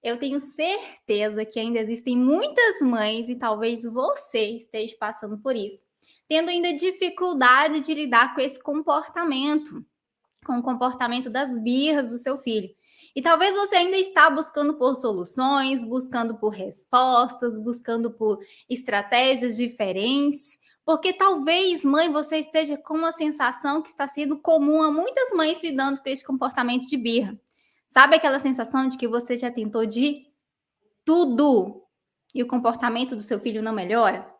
Eu tenho certeza que ainda existem muitas mães, e talvez você esteja passando por isso, tendo ainda dificuldade de lidar com esse comportamento, com o comportamento das birras do seu filho. E talvez você ainda está buscando por soluções, buscando por respostas, buscando por estratégias diferentes, porque talvez, mãe, você esteja com uma sensação que está sendo comum a muitas mães lidando com esse comportamento de birra. Sabe aquela sensação de que você já tentou de tudo e o comportamento do seu filho não melhora?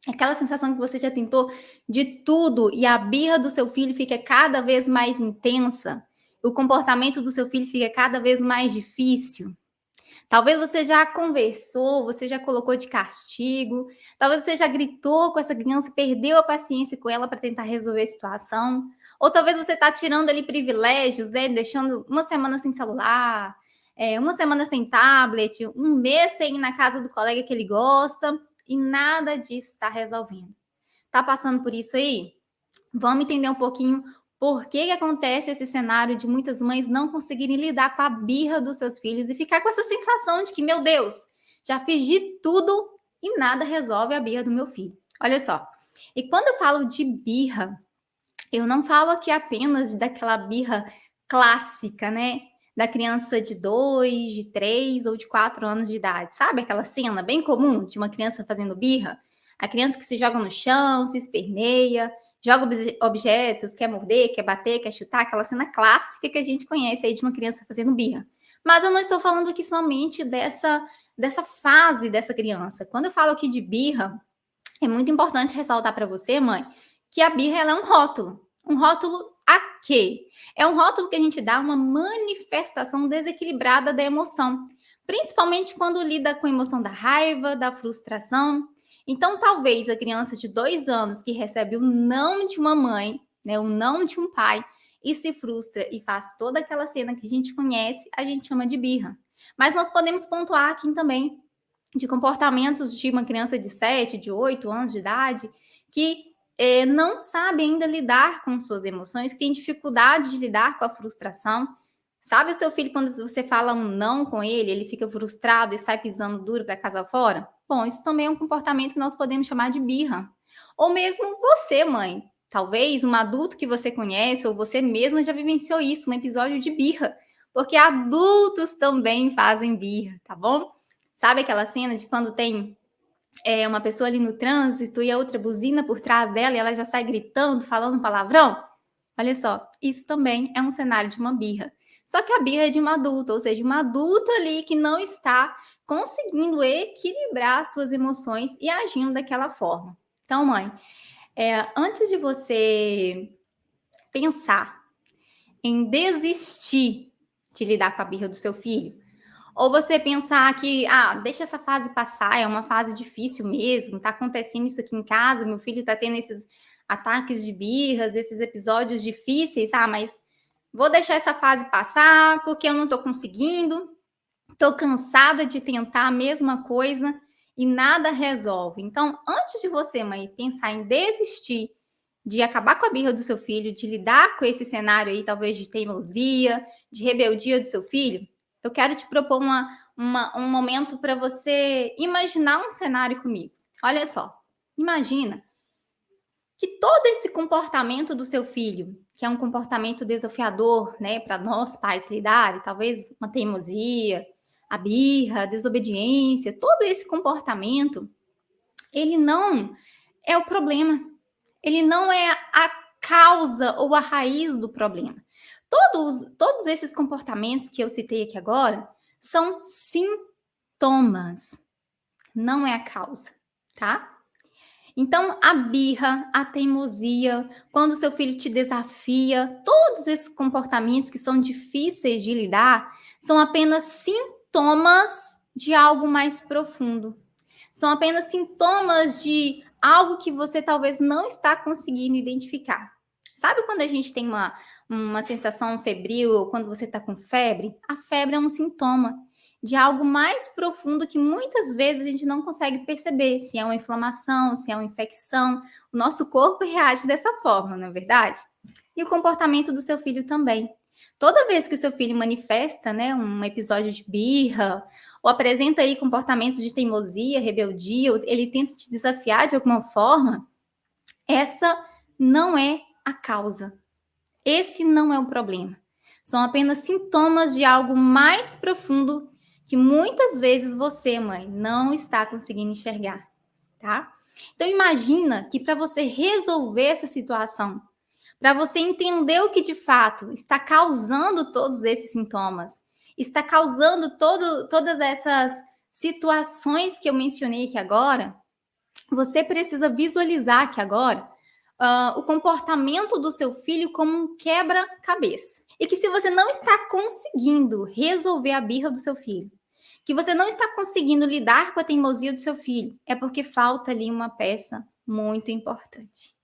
Aquela sensação que você já tentou de tudo e a birra do seu filho fica cada vez mais intensa, o comportamento do seu filho fica cada vez mais difícil. Talvez você já conversou, você já colocou de castigo, talvez você já gritou com essa criança, perdeu a paciência com ela para tentar resolver a situação, ou talvez você está tirando ali privilégios, né, deixando uma semana sem celular, uma semana sem tablet, um mês sem ir na casa do colega que ele gosta, e nada disso está resolvendo. Tá passando por isso aí? Vamos entender um pouquinho por que acontece esse cenário de muitas mães não conseguirem lidar com a birra dos seus filhos e ficar com essa sensação de que, meu Deus, já fiz de tudo e nada resolve a birra do meu filho. Olha só, e quando eu falo de birra, eu não falo aqui apenas daquela birra clássica, né? Da criança de 2, de 3 ou de 4 anos de idade. Sabe aquela cena bem comum de uma criança fazendo birra? A criança que se joga no chão, se esperneia, joga objetos, quer morder, quer bater, quer chutar, aquela cena clássica que a gente conhece aí de uma criança fazendo birra. Mas eu não estou falando aqui somente dessa fase dessa criança. Quando eu falo aqui de birra, é muito importante ressaltar para você, mãe, que a birra ela é um rótulo. Um rótulo a quê? É um rótulo que a gente dá uma manifestação desequilibrada da emoção, principalmente quando lida com a emoção da raiva, da frustração. Então, talvez a criança de 2 anos que recebe o não de uma mãe, né, o não de um pai, e se frustra e faz toda aquela cena que a gente conhece, a gente chama de birra. Mas nós podemos pontuar aqui também de comportamentos de uma criança de 7, de 8 anos de idade, que não sabe ainda lidar com suas emoções, que tem dificuldade de lidar com a frustração. Sabe o seu filho, quando você fala um não com ele, ele fica frustrado e sai pisando duro para casa fora? Bom, isso também é um comportamento que nós podemos chamar de birra. Ou mesmo você, mãe. Talvez um adulto que você conhece, ou você mesma já vivenciou isso, um episódio de birra. Porque adultos também fazem birra, tá bom? Sabe aquela cena de quando tem uma pessoa ali no trânsito e a outra buzina por trás dela e ela já sai gritando, falando palavrão? Olha só, isso também é um cenário de uma birra. Só que a birra é de uma adulta, ou seja, uma adulta ali que não está conseguindo equilibrar suas emoções e agindo daquela forma. Então, mãe, antes de você pensar em desistir de lidar com a birra do seu filho, ou você pensar que, deixa essa fase passar, é uma fase difícil mesmo, tá acontecendo isso aqui em casa, meu filho tá tendo esses ataques de birras, esses episódios difíceis, mas vou deixar essa fase passar porque eu não tô conseguindo, tô cansada de tentar a mesma coisa e nada resolve. Então, antes de você, mãe, pensar em desistir de acabar com a birra do seu filho, de lidar com esse cenário aí, talvez de teimosia, de rebeldia do seu filho, eu quero te propor um momento para você imaginar um cenário comigo. Olha só, imagina que todo esse comportamento do seu filho, que é um comportamento desafiador, né, para nós pais lidarem, talvez uma teimosia, a birra, a desobediência, todo esse comportamento, ele não é o problema. Ele não é a causa ou a raiz do problema. Todos esses comportamentos que eu citei aqui agora são sintomas, não é a causa, tá? Então, a birra, a teimosia, quando seu filho te desafia, todos esses comportamentos que são difíceis de lidar, são apenas sintomas de algo mais profundo. São apenas sintomas de algo que você talvez não está conseguindo identificar. Sabe quando a gente tem uma sensação febril ou quando você está com febre? A febre é um sintoma de algo mais profundo que muitas vezes a gente não consegue perceber se é uma inflamação, se é uma infecção. O nosso corpo reage dessa forma, não é verdade? E o comportamento do seu filho também. Toda vez que o seu filho manifesta, né, um episódio de birra, ou apresenta aí comportamento de teimosia, rebeldia, ou ele tenta te desafiar de alguma forma, essa não é a causa. Esse não é o problema. São apenas sintomas de algo mais profundo que muitas vezes você, mãe, não está conseguindo enxergar, tá? Então imagina que para você resolver essa situação, para você entender o que de fato está causando todos esses sintomas, está causando todas essas situações que eu mencionei aqui agora, você precisa visualizar aqui agora o comportamento do seu filho como um quebra-cabeça. E que se você não está conseguindo resolver a birra do seu filho, que você não está conseguindo lidar com a teimosia do seu filho, é porque falta ali uma peça muito importante.